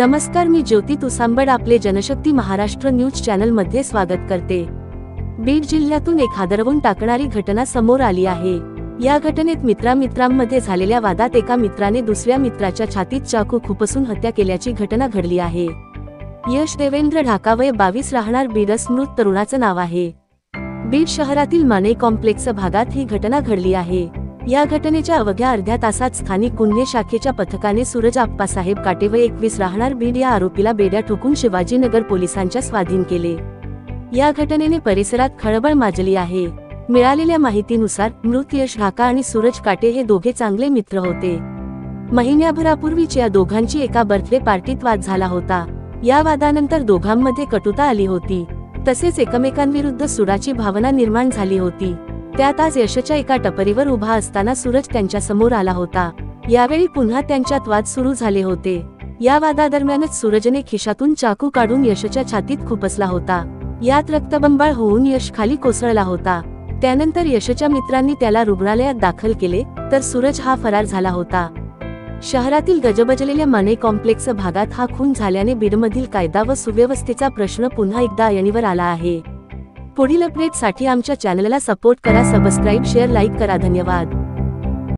नमस्कार, मी ज्योती तुसांबड आपले Janshakti Maharashtra news channel मध्ये स्वागत करते। बीड जिल्ह्यातून एक हादरवून टाकणारी घटना समोर आली आहे। या घटनेत मित्रांमध्ये झालेल्या वादात एका मित्राने दुसऱ्या मित्राच्या छातीत चाकू खुपसून हत्या केल्याची घटना घडली आहे। यश देवेंद्र ढाका, वय 22, राहणार बीडस, मृत तरुणाचं नाव आहे। बीड शहरातील माने कॉम्प्लेक्स भागात ही घटना घडली आहे। या घटनेच्या अवघ्या अर्ध्या तासात स्थानिक गुन्हे शाखेच्या पथकाने सूरज आप्पासाहेब काटे, वय 21, राहणार बीड, या आरोपीला बेड्या ठोकून शिवाजीनगर पोलिसांच्या स्वाधीन केले। या घटनेने परिसरात खळबळ माजली आहे। मिळालेल्या माहितीनुसार मृत यश ढाका आणि सूरज काटे हे दोघे चांगले मित्र होते। महिन्याभरापूर्वीच या दोघांची एका बर्थडे पार्टीत वाद झाला होता। या वादानंतर दोघांमध्ये कटुता आली होती, तसेच एकमेकांविरुद्ध सुडाची भावना निर्माण झाली होती। त्यात आज यशच्या एका टपरीवर उभा असताना सूरज त्यांच्या समोर आला होता। यावेळी पुन्हा त्यांच्यात वाद सुरू झाले होते। या वादादरम्यानच सूरजने खिशातून चाकू काढून यशच्या छातीत खुपसला होता। यात रक्तबंबाळ होऊन यश खाली कोसळला होता। त्यानंतर यशच्या मित्रांनी त्याला रुग्णालयात दाखल केले, तर सूरज हा फरार झाला होता। शहरातील गजबजलेल्या माने कॉम्प्लेक्स भागात हा खून झाल्याने बीडमधील कायदा व सुव्यवस्थेचा प्रश्न पुन्हा एकदा ऐरणीवर आला आहे। पुढील अपडेटसाठी आमच्या चॅनलला सपोर्ट करा, सबस्क्राईब, शेअर, लाईक करा। धन्यवाद।